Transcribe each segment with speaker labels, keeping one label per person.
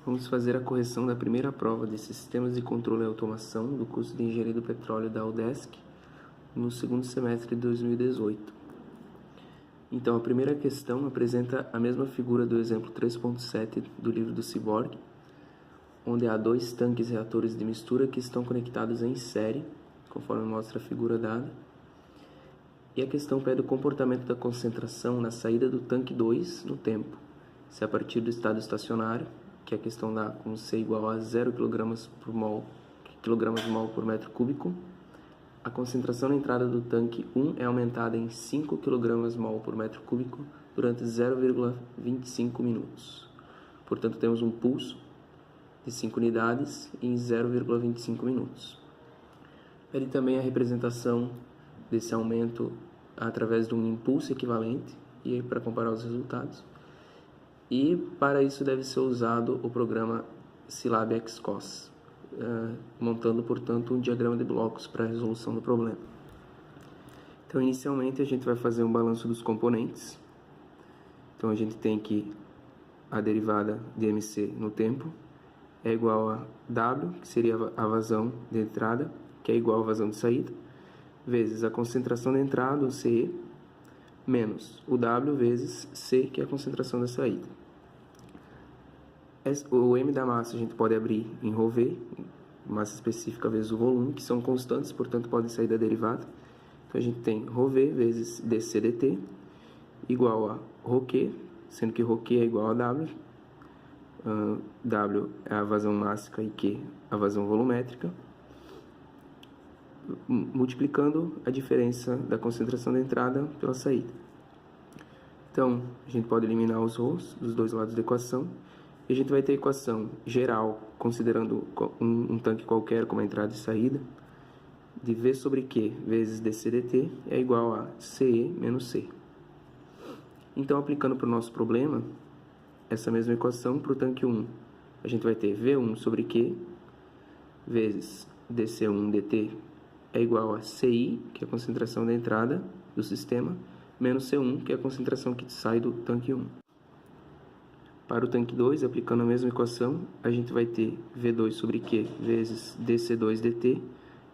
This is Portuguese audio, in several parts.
Speaker 1: Vamos fazer a correção da primeira prova de Sistemas de Controle e Automação do curso de Engenharia do Petróleo da UDESC no segundo semestre de 2018. Então, a primeira questão apresenta a mesma figura do exemplo 3.7 do livro do Cyborg, onde há dois tanques reatores de mistura que estão conectados em série, conforme mostra a figura dada. E a questão pede o comportamento da concentração na saída do tanque 2 no tempo, se a partir do estado estacionário, que a questão dá como C igual a 0 kg/mol por metro cúbico, a concentração na entrada do tanque 1 é aumentada em 5 kg/mol por metro cúbico durante 0,25 minutos. Portanto, temos um pulso de 5 unidades em 0,25 minutos. Pede também a representação desse aumento através de um impulso equivalente, e aí para comparar os resultados. E para isso deve ser usado o programa Scilab XCOS, montando, portanto, um diagrama de blocos para a resolução do problema. Então, inicialmente, a gente vai fazer um balanço dos componentes. Então, a gente tem que a derivada de MC no tempo é igual a W, que seria a vazão de entrada, que é igual à vazão de saída, vezes a concentração de entrada, o CE, menos o W vezes C, que é a concentração da saída. O M da massa a gente pode abrir em ρV, massa específica vezes o volume, que são constantes, portanto podem sair da derivada. Então a gente tem ρV vezes dC dt igual a ρQ, sendo que ρQ é igual a W. W é a vazão mássica e Q a vazão volumétrica, multiplicando a diferença da concentração da entrada pela saída. Então, a gente pode eliminar os ρs dos dois lados da equação, e a gente vai ter a equação geral, considerando um tanque qualquer como a entrada e saída, de V sobre Q vezes dC dt é igual a CE menos C. Então, aplicando para o nosso problema, essa mesma equação para o tanque 1, a gente vai ter V1 sobre Q vezes dC1 dt é igual a CI, que é a concentração da entrada do sistema, menos C1, que é a concentração que sai do tanque 1. Para o tanque 2, aplicando a mesma equação, a gente vai ter V2 sobre Q vezes dC2 dt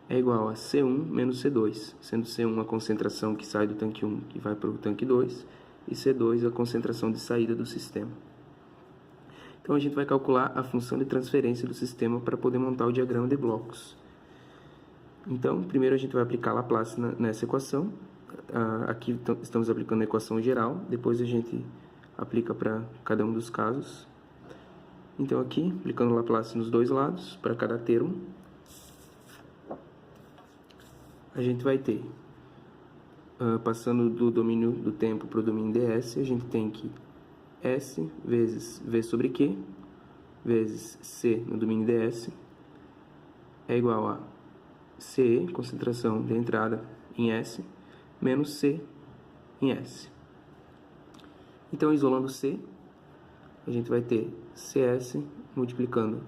Speaker 1: é igual a C1 menos C2, sendo C1 a concentração que sai do tanque 1 que vai para o tanque 2 e C2 a concentração de saída do sistema. Então a gente vai calcular a função de transferência do sistema para poder montar o diagrama de blocos. Então, primeiro a gente vai aplicar Laplace nessa equação. Aqui estamos aplicando a equação geral, depois a gente aplica para cada um dos casos. Então aqui, aplicando Laplace nos dois lados, para cada termo, a gente vai ter, passando do domínio do tempo para o domínio ds, a gente tem que S vezes V sobre Q, vezes C no domínio ds, é igual a CE, concentração de entrada em S, menos C em S. Então, isolando C, a gente vai ter CS multiplicando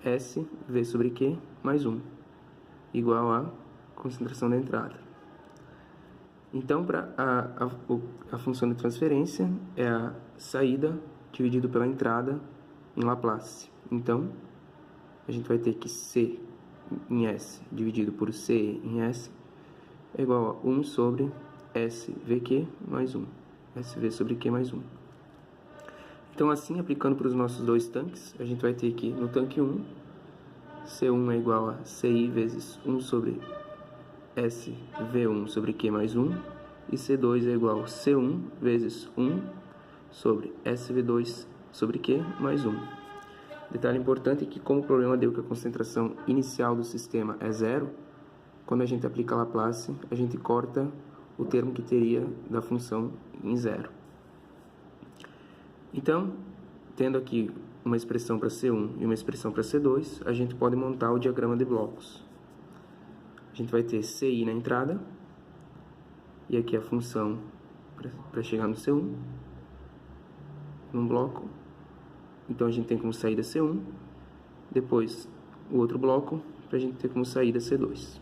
Speaker 1: S, V sobre Q, mais 1, igual a concentração da entrada. Então, a função de transferência é a saída dividido pela entrada em Laplace. Então, a gente vai ter que C em S dividido por C em S é igual a 1 sobre SVQ mais 1. SV sobre Q mais 1. Então, assim, aplicando para os nossos dois tanques, a gente vai ter que, no tanque 1, C1 é igual a CI vezes 1 sobre SV1 sobre Q mais 1, e C2 é igual a C1 vezes 1 sobre SV2 sobre Q mais 1. Detalhe importante é que, como o problema deu que a concentração inicial do sistema é 0, quando a gente aplica Laplace, a gente corta o termo que teria da função em 0. Então, tendo aqui uma expressão para C1 e uma expressão para C2, a gente pode montar o diagrama de blocos. A gente vai ter CI na entrada, e aqui a função para chegar no C1, num bloco. Então, a gente tem como saída C1, depois o outro bloco, para a gente ter como saída C2.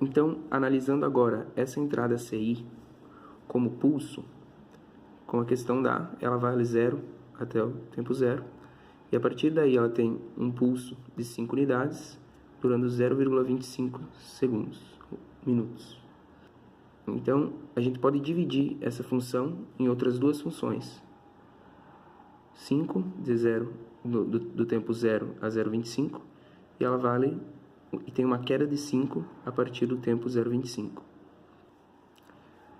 Speaker 1: Então, analisando agora essa entrada CI como pulso, como a questão dá, ela vale 0 até o tempo 0, E a partir daí ela tem um pulso de 5 unidades, durando 0,25 minutos. Então, a gente pode dividir essa função em outras duas funções. 5 de 0 do tempo 0 a 0,25, e ela vale e tem uma queda de 5 a partir do tempo 0,25.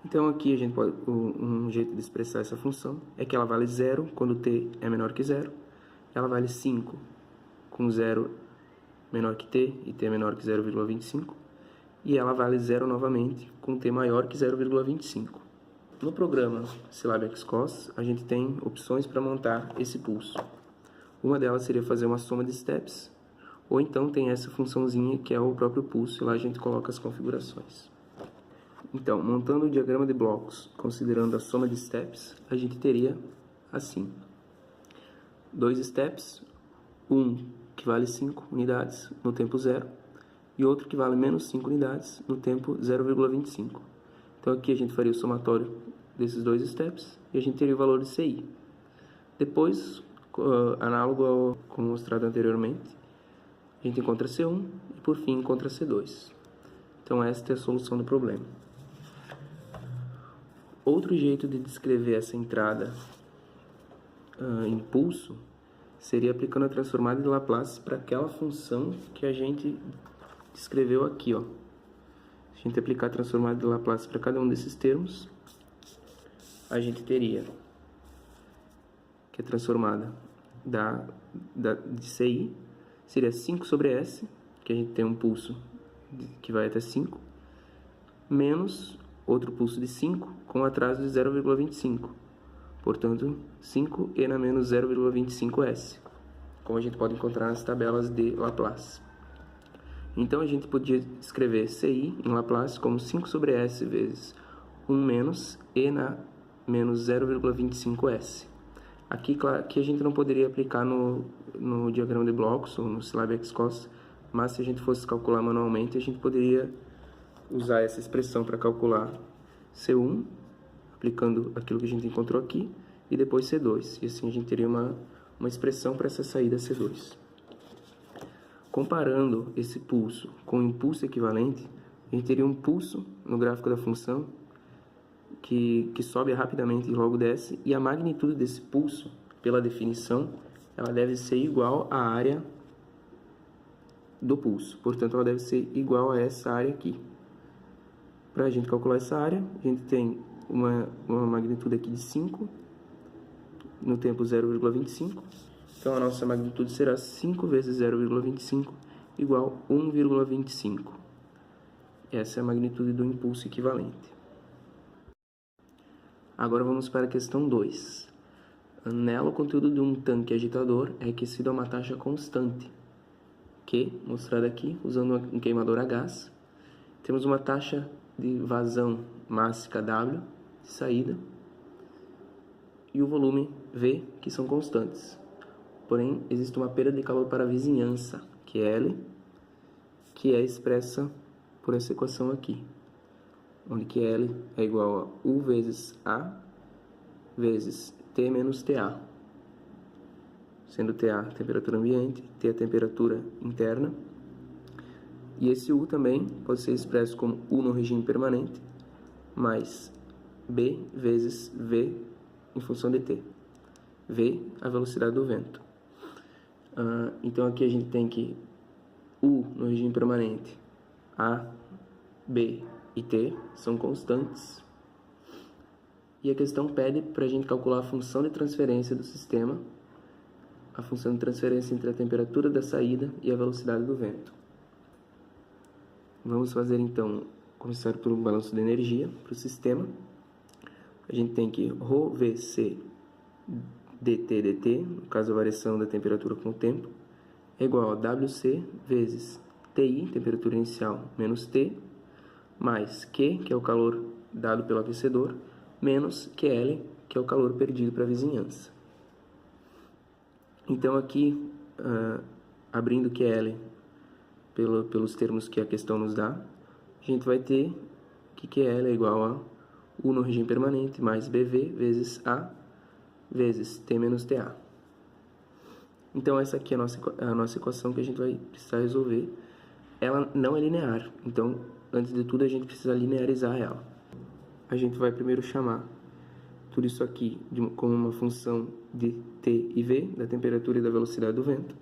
Speaker 1: Então aqui a gente pode, um jeito de expressar essa função é que ela vale 0 quando t é menor que 0, ela vale 5 com 0 menor que t e t menor que 0,25, e ela vale 0 novamente com t maior que 0,25. No programa Syllab-XCOS, a gente tem opções para montar esse pulso. Uma delas seria fazer uma soma de steps, ou então tem essa funçãozinha que é o próprio pulso, e lá a gente coloca as configurações. Então, montando o diagrama de blocos, considerando a soma de steps, a gente teria assim: 2 steps, um que vale 5 unidades no tempo 0, e outro que vale menos 5 unidades no tempo 0,25. Então aqui a gente faria o somatório desses 2 steps e a gente teria o valor de CI. Depois, análogo ao como mostrado anteriormente, a gente encontra C1 e por fim encontra C2. Então esta é a solução do problema. Outro jeito de descrever essa entrada em pulso seria aplicando a transformada de Laplace para aquela função que a gente descreveu aqui, ó. Se a gente aplicar a transformada de Laplace para cada um desses termos, a gente teria que a transformada de CI seria 5 sobre S, que a gente tem um pulso que vai até 5, menos outro pulso de 5 com atraso de 0,25. Portanto, 5e na menos 0,25S, como a gente pode encontrar nas tabelas de Laplace. Então, a gente podia escrever CI em Laplace como 5 sobre S vezes 1 menos e na menos 0,25S. Aqui a gente não poderia aplicar no diagrama de blocos ou no Syllab-XCOS, mas se a gente fosse calcular manualmente, a gente poderia usar essa expressão para calcular C1, aplicando aquilo que a gente encontrou aqui, e depois C2. E assim a gente teria uma expressão para essa saída C2. Comparando esse pulso com o impulso equivalente, a gente teria um pulso no gráfico da função que sobe rapidamente e logo desce, e a magnitude desse pulso, pela definição, ela deve ser igual à área do pulso. Portanto, ela deve ser igual a essa área aqui. Para a gente calcular essa área, a gente tem uma magnitude aqui de 5 no tempo 0,25. Então, a nossa magnitude será 5 vezes 0,25 igual a 1,25. Essa é a magnitude do impulso equivalente. Agora vamos para a questão 2. Nela, o conteúdo de um tanque agitador é aquecido a uma taxa constante, que, mostrada aqui, usando um queimador a gás, temos uma taxa de vazão mássica W, de saída, e o volume V, que são constantes. Porém, existe uma perda de calor para a vizinhança, que é L, que é expressa por essa equação aqui, onde que L é igual a U vezes A vezes T menos TA, sendo TA a temperatura ambiente, T a temperatura interna, e esse U também pode ser expresso como U no regime permanente, mais B vezes V em função de T. V, a velocidade do vento. Então aqui a gente tem que U no regime permanente, A, B e T são constantes. E a questão pede para a gente calcular a função de transferência do sistema, a função de transferência entre a temperatura da saída e a velocidade do vento. Vamos fazer então, começar por um balanço de energia para o sistema. A gente tem que ρVC dt, no caso a variação da temperatura com o tempo, é igual a WC vezes TI, temperatura inicial, menos T, mais Q, que é o calor dado pelo aquecedor, menos QL, que é o calor perdido para a vizinhança. Então aqui, abrindo QL pelos termos que a questão nos dá, a gente vai ter que QL é igual a U no regime permanente mais BV vezes A vezes T menos TA. Então, essa aqui é a nossa equação que a gente vai precisar resolver. Ela não é linear, então, antes de tudo, a gente precisa linearizar ela. A gente vai primeiro chamar tudo isso aqui como uma função de t e v, da temperatura e da velocidade do vento.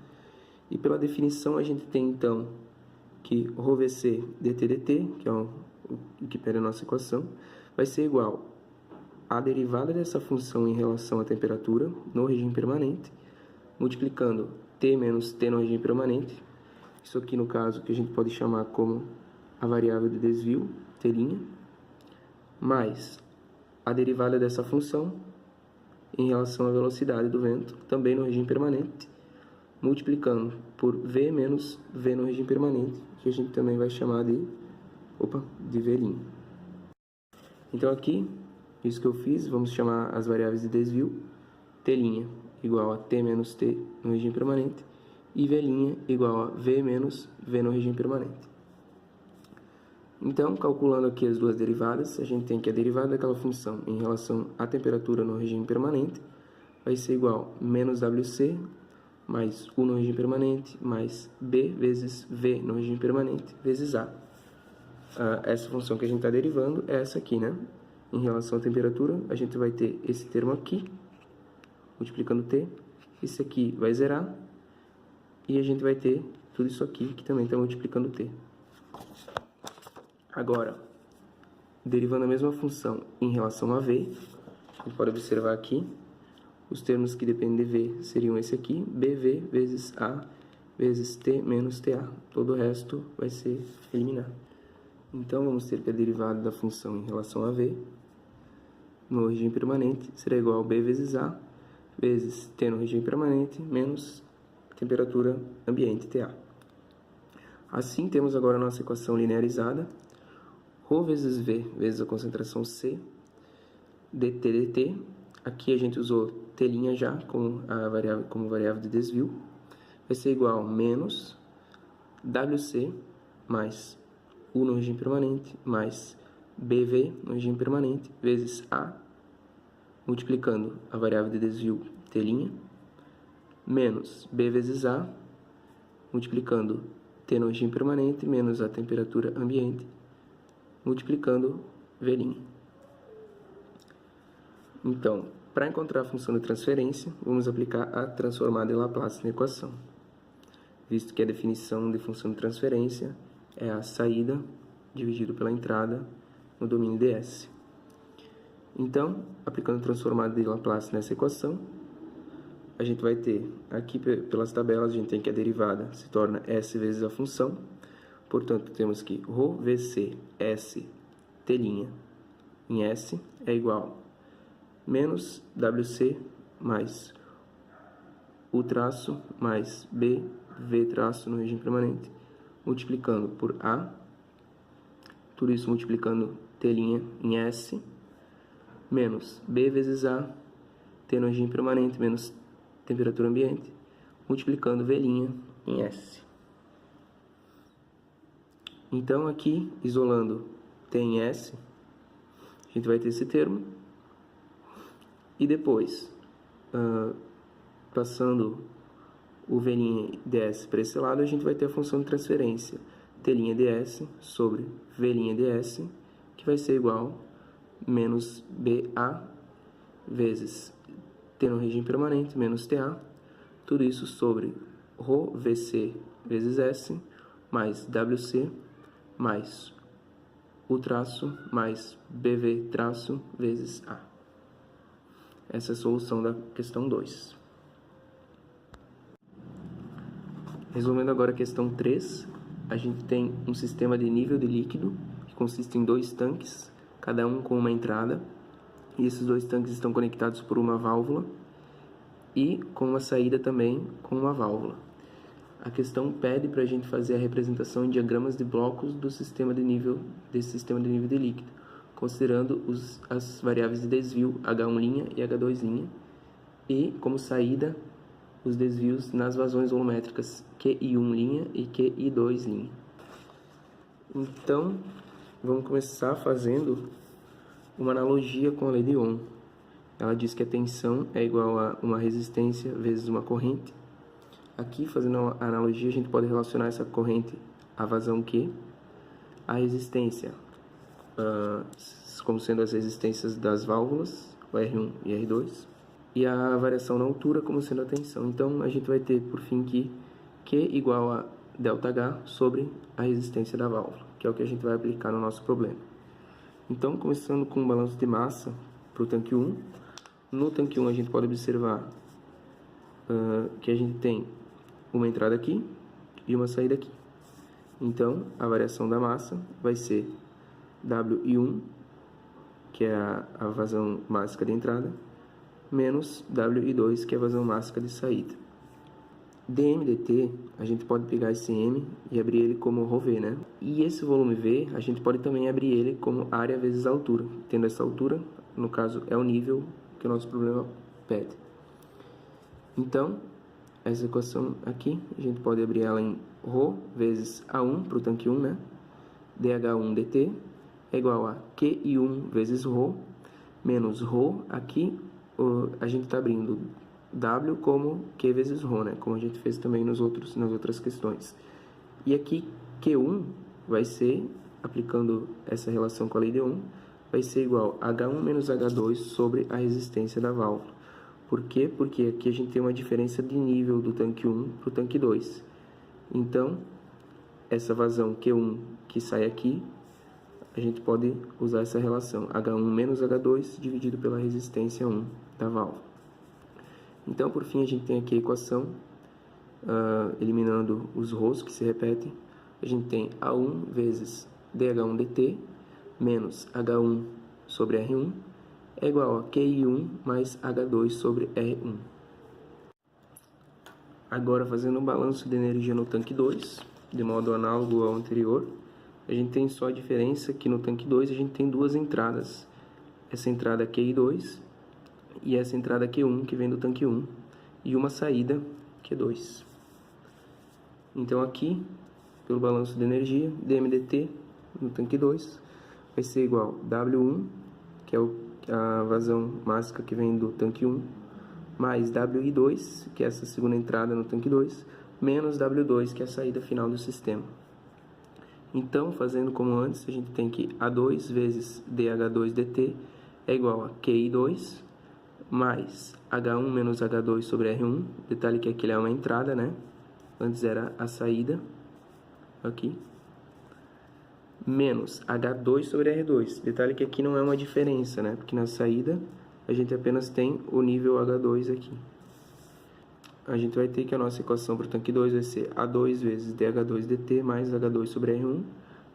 Speaker 1: E pela definição, a gente tem, então, que ρVc dt dt, que é o que pede a nossa equação, vai ser igual à derivada dessa função em relação à temperatura no regime permanente, multiplicando t menos t no regime permanente, isso aqui no caso que a gente pode chamar como a variável de desvio, t', mais a derivada dessa função em relação à velocidade do vento, também no regime permanente, multiplicando por v menos v no regime permanente, que a gente também vai chamar de v'. Então aqui, isso que eu fiz, vamos chamar as variáveis de desvio, t' igual a t menos t no regime permanente, e v' igual a v menos v no regime permanente. Então, calculando aqui as duas derivadas, a gente tem que a derivada daquela função em relação à temperatura no regime permanente vai ser igual a menos WC mais U no regime permanente mais B vezes V no regime permanente vezes A. Essa função que a gente está derivando é essa aqui, né? Em relação à temperatura, a gente vai ter esse termo aqui, multiplicando T. Esse aqui vai zerar. E a gente vai ter tudo isso aqui, que também está multiplicando T. Agora, derivando a mesma função em relação a V, a gente pode observar aqui, os termos que dependem de V seriam esse aqui, BV vezes A vezes T menos TA. Todo o resto vai ser eliminado. Então, vamos ter que a derivada da função em relação a V, no regime permanente, será igual a B vezes A vezes T no regime permanente menos temperatura ambiente, TA. Assim, temos agora a nossa equação linearizada, ρ vezes V vezes a concentração C, dt dt. Aqui a gente usou t' já como variável de desvio. Vai ser igual a menos WC mais U no regime permanente mais BV no regime permanente vezes A, multiplicando a variável de desvio t', menos B vezes A, multiplicando T no regime permanente menos a temperatura ambiente, multiplicando V'. Então, para encontrar a função de transferência, vamos aplicar a transformada de Laplace na equação, visto que a definição de função de transferência é a saída dividido pela entrada no domínio ds. Então, aplicando a transformada de Laplace nessa equação, a gente vai ter, aqui pelas tabelas, a gente tem que a derivada se torna s vezes a função, portanto, temos que ρVc s t' em s é igual a menos WC mais U traço mais B, V traço no regime permanente, multiplicando por A, tudo isso multiplicando T' em S, menos B vezes A, T no regime permanente menos temperatura ambiente, multiplicando V' em S. Então, aqui, isolando T em S, a gente vai ter esse termo. E depois, passando o V' ds para esse lado, a gente vai ter a função de transferência T' ds sobre V' ds, que vai ser igual a menos BA vezes T no regime permanente menos TA, tudo isso sobre ρVc vezes S mais WC mais U traço mais BV traço vezes A. Essa é a solução da questão 2. Resolvendo agora a questão 3, a gente tem um sistema de nível de líquido, que consiste em 2 tanques, cada um com uma entrada, e esses 2 tanques estão conectados por uma válvula, e com uma saída também com uma válvula. A questão pede para a gente fazer a representação em diagramas de blocos desse sistema de nível de líquido, considerando as variáveis de desvio H1' e H2', e como saída os desvios nas vazões volumétricas QI1' e QI2'. Então, vamos começar fazendo uma analogia com a lei de Ohm. Ela diz que a tensão é igual a uma resistência vezes uma corrente, Aqui, fazendo a analogia, a gente pode relacionar essa corrente à vazão Q, a resistência, como sendo as resistências das válvulas, o R1 e R2, e a variação na altura como sendo a tensão. Então, a gente vai ter, por fim, que Q igual a ΔH sobre a resistência da válvula, que é o que a gente vai aplicar no nosso problema. Então, começando com o balanço de massa para o tanque 1. No tanque 1, a gente pode observar que a gente tem uma entrada aqui e uma saída aqui. Então, a variação da massa vai ser WI1, que é a vazão mássica de entrada, menos WI2, que é a vazão mássica de saída. dm dt, a gente pode pegar esse M e abrir ele como ρV, né? E esse volume V, a gente pode também abrir ele como área vezes a altura. Tendo essa altura, no caso, é o nível que o nosso problema pede. Então, essa equação aqui, a gente pode abrir ela em ρ vezes A1 para o tanque 1, né? dH1 dt é igual a QI1 vezes ρ, menos ρ, aqui a gente está abrindo W como Q vezes ρ, né? Como a gente fez também nas outras questões. E aqui Q1 vai ser, aplicando essa relação com a lei de Ohm, vai ser igual a H1 menos H2 sobre a resistência da válvula. Por quê? Porque aqui a gente tem uma diferença de nível do tanque 1 para o tanque 2. Então, essa vazão Q1 que sai aqui, a gente pode usar essa relação H1 menos H2 dividido pela resistência 1 da válvula. Então, por fim, a gente tem aqui a equação, eliminando os ρs que se repetem. A gente tem A1 vezes dH1 dt menos H1 sobre R1 é igual a QI1 mais H2 sobre R1. Agora, fazendo um balanço de energia no tanque 2, de modo análogo ao anterior, a gente tem só a diferença que no tanque 2 a gente tem duas entradas. Essa entrada QI2 e essa entrada Q1, que vem do tanque 1, e uma saída Q2. Então, aqui, pelo balanço de energia, dm/dt no tanque 2 vai ser igual a W1, que é a vazão mássica que vem do tanque 1, mais WI2, que é essa segunda entrada no tanque 2, menos W2, que é a saída final do sistema. Então, fazendo como antes, a gente tem que A2 vezes dH2 dt é igual a QI2, mais H1 menos H2 sobre R1, detalhe que aqui é uma entrada, né? Antes era a saída, aqui, menos H2 sobre R2, detalhe que aqui não é uma diferença, né? Porque na saída a gente apenas tem o nível H2 aqui. A gente vai ter que a nossa equação para o tanque 2 vai ser A2 vezes dH2 dt mais H2 sobre R1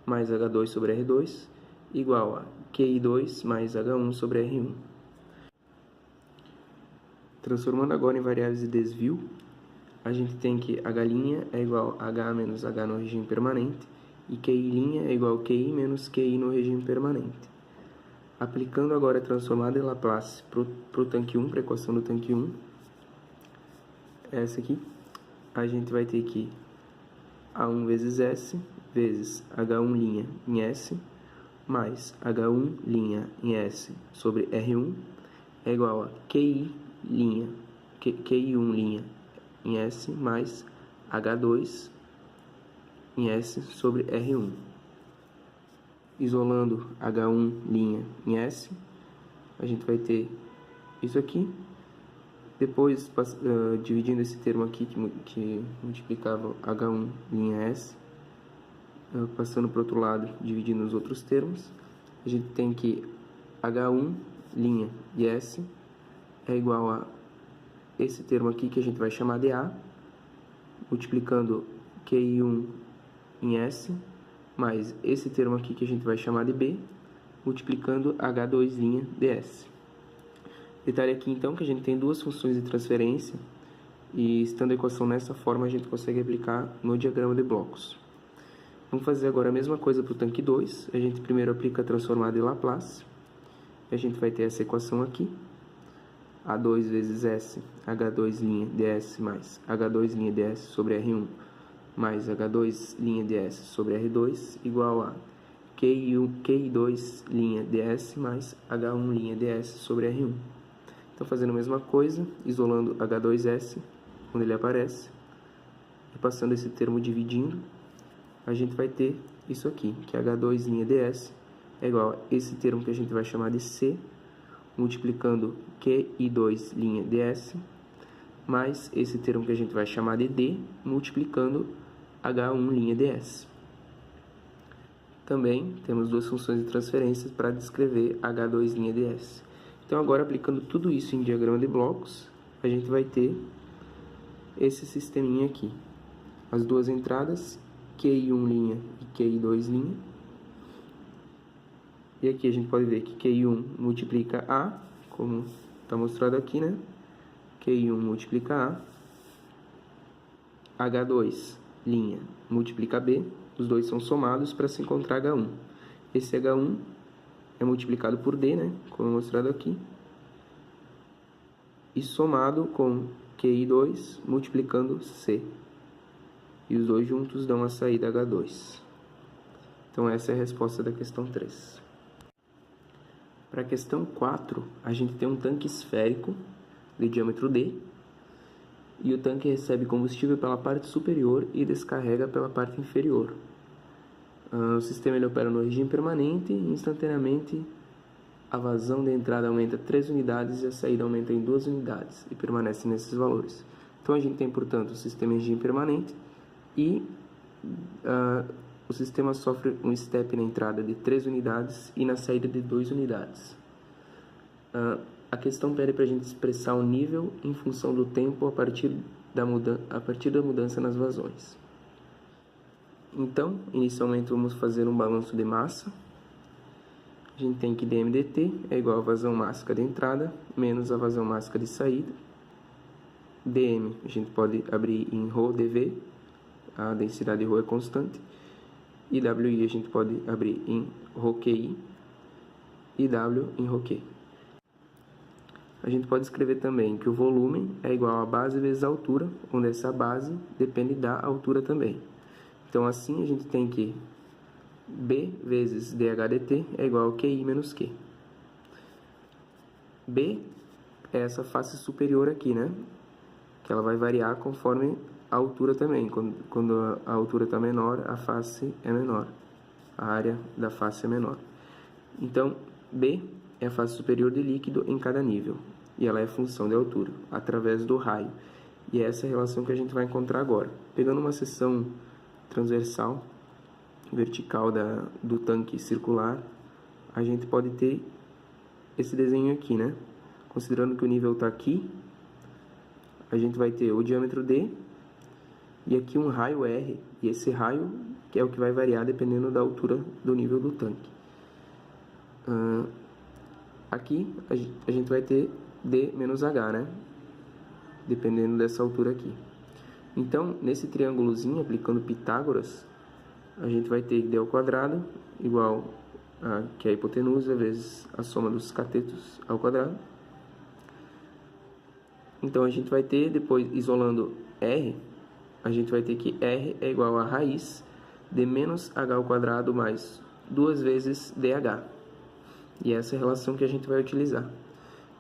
Speaker 1: mais H2 sobre R2 igual a QI2 mais H1 sobre R1. Transformando agora em variáveis de desvio, a gente tem que H' é igual a H menos H no regime permanente e QI' é igual a QI menos QI no regime permanente. Aplicando agora a transformada de Laplace para o tanque 1, para a equação do tanque 1, essa aqui, a gente vai ter que A1 vezes S vezes H1' em S mais H1' em S sobre R1 é igual a QI', QI1' em S mais H2 em S sobre R1. Isolando H1' em S, a gente vai ter isso aqui. Depois, dividindo esse termo aqui, que multiplicava H1' em S, passando para o outro lado, dividindo os outros termos, a gente tem que H1' de S é igual a esse termo aqui que a gente vai chamar de A, multiplicando QI1 em S, mais esse termo aqui que a gente vai chamar de B, multiplicando H2' de S. Detalhe aqui então que a gente tem duas funções de transferência e estando a equação nessa forma a gente consegue aplicar no diagrama de blocos. Vamos fazer agora a mesma coisa para o tanque 2. A gente primeiro aplica a transformada de Laplace. A gente vai ter essa equação aqui. A2 vezes S, H2' de S mais H2' de S sobre R1 mais H2' de S sobre R2 igual a QI2' de S mais H1' de S sobre R1. Então, fazendo a mesma coisa, isolando H2S, quando ele aparece, e passando esse termo dividindo, a gente vai ter isso aqui, que é H2 linha ds é igual a esse termo que a gente vai chamar de C, multiplicando QI2 linha ds, mais esse termo que a gente vai chamar de D, multiplicando H1 linha ds. Também temos duas funções de transferência para descrever H2 linha ds. Então, agora, aplicando tudo isso em diagrama de blocos, a gente vai ter esse sisteminha aqui. As duas entradas, QI1 linha e QI2 linha. E aqui a gente pode ver que QI1 multiplica A, como está mostrado aqui, né? QI1 multiplica A. H2 linha multiplica B. Os dois são somados para se encontrar H1. Esse H1 é multiplicado por D, né? Como mostrado aqui. E somado com QI2 multiplicando C. E os dois juntos dão a saída H2. Então, essa é a resposta da questão 3. Para a questão 4, a gente tem um tanque esférico de diâmetro D. E o tanque recebe combustível pela parte superior e descarrega pela parte inferior. O sistema ele opera no regime permanente e instantaneamente a vazão da entrada aumenta 3 unidades e a saída aumenta em 2 unidades e permanece nesses valores. Então, a gente tem, portanto, o sistema em regime permanente e o sistema sofre um step na entrada de 3 unidades e na saída de 2 unidades. A questão pede para a gente expressar o nível em função do tempo a partir da mudança nas vazões. Então, inicialmente vamos fazer um balanço de massa. A gente tem que dm dt é igual a vazão mássica de entrada menos a vazão mássica de saída. dm a gente pode abrir em ρ dv, a densidade de ρ é constante. E wi a gente pode abrir em ρqi e w em ρq. A gente pode escrever também que o volume é igual a base vezes a altura, onde essa base depende da altura também. Então, assim, a gente tem que B vezes dH dt é igual a QI menos Q. B é essa face superior aqui, né? Que ela vai variar conforme a altura também. Quando a altura está menor, a face é menor. A área da face é menor. Então, B é a face superior de líquido em cada nível. E ela é função de altura, através do raio. E é essa relação que a gente vai encontrar agora. Pegando uma seção transversal, vertical do tanque circular, a gente pode ter esse desenho aqui, né? Considerando que o nível está aqui, a gente vai ter o diâmetro D e aqui um raio R. E esse raio que é o que vai variar dependendo da altura do nível do tanque. Aqui a gente vai ter D menos H, né? Dependendo dessa altura aqui. Então, nesse triângulozinho, aplicando Pitágoras, a gente vai ter D ao quadrado igual a, que é a hipotenusa, vezes a soma dos catetos ao quadrado. Então, a gente vai ter, depois, isolando R, a gente vai ter que R é igual a raiz de menos H ao quadrado mais 2 vezes DH. E essa é a relação que a gente vai utilizar.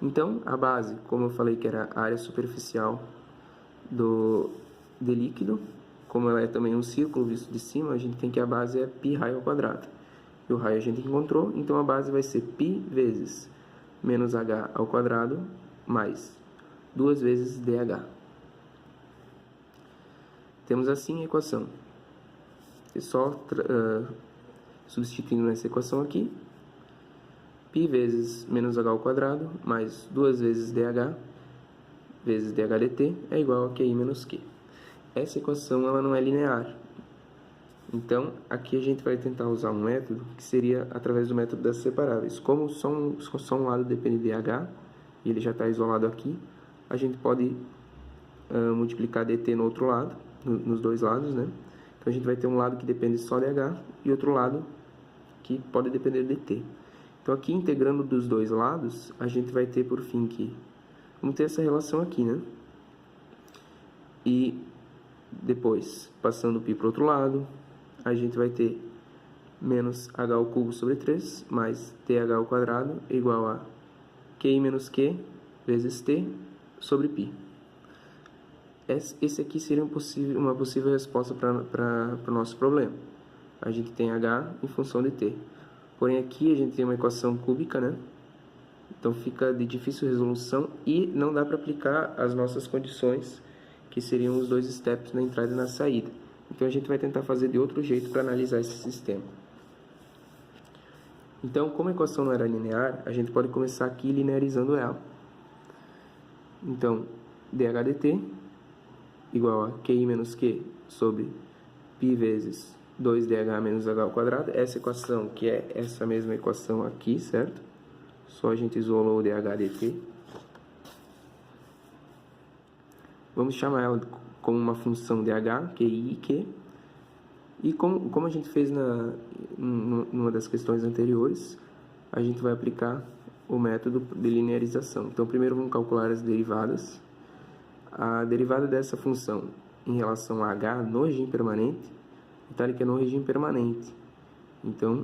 Speaker 1: Então, a base, como eu falei que era a área superficial de líquido, como ela é também um círculo visto de cima, a gente tem que a base é π raio ao quadrado. E o raio a gente encontrou, então a base vai ser π vezes menos h ao quadrado mais 2 vezes dh. Temos assim a equação. É só substituindo nessa equação aqui, π vezes menos h ao quadrado mais 2 vezes dh vezes dH dt é igual a QI menos Q. Essa equação ela não é linear. Então, aqui a gente vai tentar usar um método que seria através do método das separáveis. Como só um lado depende de h, e ele já está isolado aqui, a gente pode multiplicar dt no outro lado, nos dois lados, né? Então, a gente vai ter um lado que depende só de h e outro lado que pode depender de t. Então, aqui, integrando dos dois lados, a gente vai ter, por fim, que vamos ter essa relação aqui, né? E depois, passando o π para o outro lado, a gente vai ter menos h ao cubo sobre 3 mais th ao quadrado igual a QI menos Q vezes t sobre π. esse aqui seria uma possível resposta para o nosso problema. A gente tem h em função de t. Porém, aqui a gente tem uma equação cúbica, né? Então, fica de difícil resolução e não dá para aplicar as nossas condições, que seriam os dois steps na entrada e na saída. Então, a gente vai tentar fazer de outro jeito para analisar esse sistema. Então, como a equação não era linear, a gente pode começar aqui linearizando ela. Então, dh dt igual a QI menos Q sobre π vezes 2dh menos h ao quadrado. Essa equação, que é essa mesma equação aqui, certo? Só a gente isolou o dh dt. Vamos chamar ela como uma função dh, QI e Q. E como a gente fez numa das questões anteriores, a gente vai aplicar o método de linearização. Então, primeiro vamos calcular as derivadas. A derivada dessa função em relação a h no regime permanente, detalhe que é no regime permanente. Então,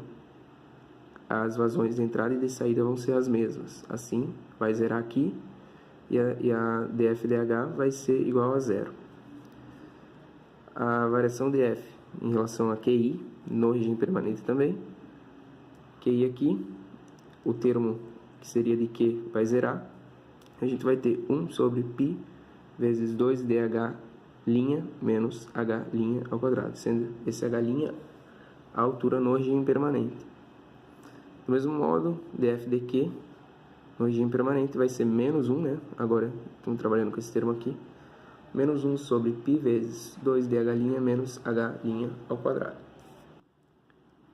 Speaker 1: as vazões de entrada e de saída vão ser as mesmas. Assim, vai zerar aqui e a df/dh vai ser igual a zero. A variação de f em relação a QI, no regime permanente também. QI aqui, o termo que seria de Q vai zerar. A gente vai ter 1 sobre π vezes 2dh' menos h' ao quadrado, sendo esse h' a altura no regime permanente. Do mesmo modo, df dq no regime permanente vai ser menos 1, né? Agora estamos trabalhando com esse termo aqui. Menos 1 sobre π vezes 2dh' menos h' ao quadrado.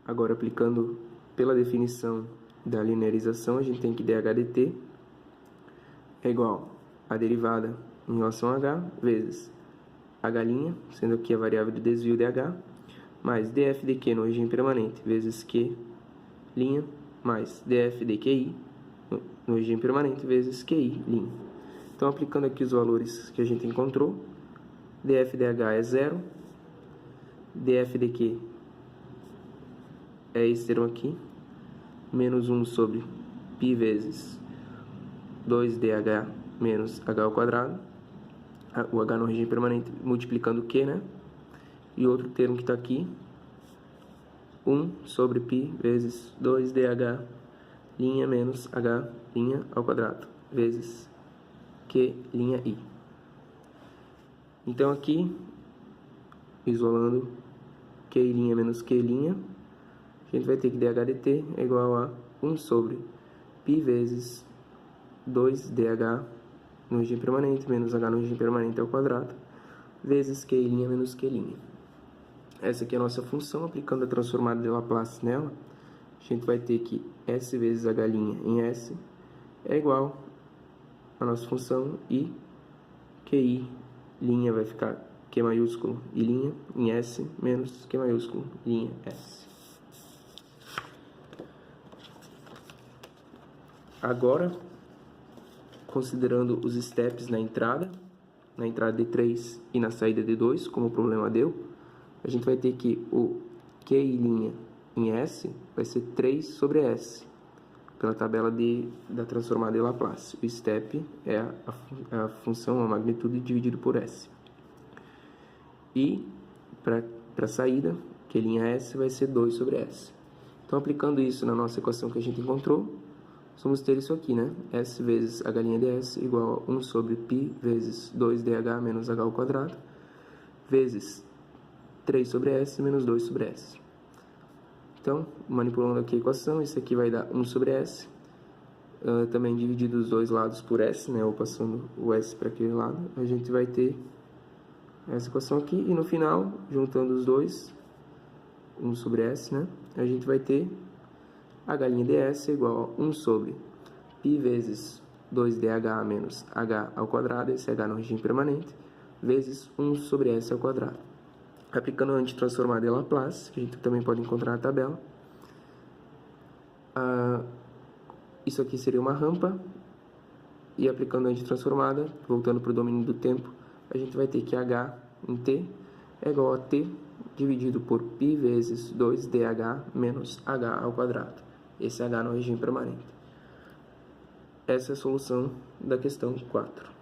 Speaker 1: Agora, aplicando pela definição da linearização, a gente tem que dh dt é igual a derivada em relação a h vezes h', sendo aqui a variável de desvio de h, mais df dq no regime permanente vezes q', mais df dqi no regime permanente vezes qi'. Então, aplicando aqui os valores que a gente encontrou, df/dh é 0, df dq é esse termo aqui, menos 1 sobre π vezes 2dh menos h ao quadrado, o h no regime permanente multiplicando o q, né? E outro termo que está aqui, 1 sobre π vezes 2dh' menos h' ao quadrado, vezes Q'I. Então, aqui, isolando Q'I menos Q'I, a gente vai ter que dh dt é igual a 1 sobre π vezes 2dh no regime permanente menos h no regime permanente ao quadrado, vezes Q'I menos Q'I. Essa aqui é a nossa função. Aplicando a transformada de Laplace nela, a gente vai ter que S vezes h' em S é igual a nossa função e QI' vai ficar Q maiúsculo I' em S menos Q maiúsculo I' S. Agora, considerando os steps na entrada de 3 e na saída de 2, como o problema deu, a gente vai ter que o QI' em S vai ser 3 sobre S, pela tabela da transformada de Laplace. O step é a função, a magnitude dividido por S. E, para a saída, Q'S vai ser 2 sobre S. Então, aplicando isso na nossa equação que a gente encontrou, vamos ter isso aqui, né? S vezes h' de S igual a 1 sobre π vezes 2dh menos h ao quadrado, vezes 3 sobre S menos 2 sobre S. Então, manipulando aqui a equação, isso aqui vai dar 1 sobre S, também dividido os dois lados por S, né, ou passando o S para aquele lado, a gente vai ter essa equação aqui, e no final, juntando os dois, 1 sobre S, né, a gente vai ter h' de S igual a 1 sobre π vezes 2dh menos h ao quadrado, esse h no regime permanente, vezes 1 sobre S ao quadrado. Aplicando a antitransformada de Laplace, que a gente também pode encontrar na tabela, isso aqui seria uma rampa, e aplicando a antitransformada, voltando para o domínio do tempo, a gente vai ter que h em t é igual a t dividido por π vezes 2dh menos h ao quadrado. Esse h no regime permanente. Essa é a solução da questão 4.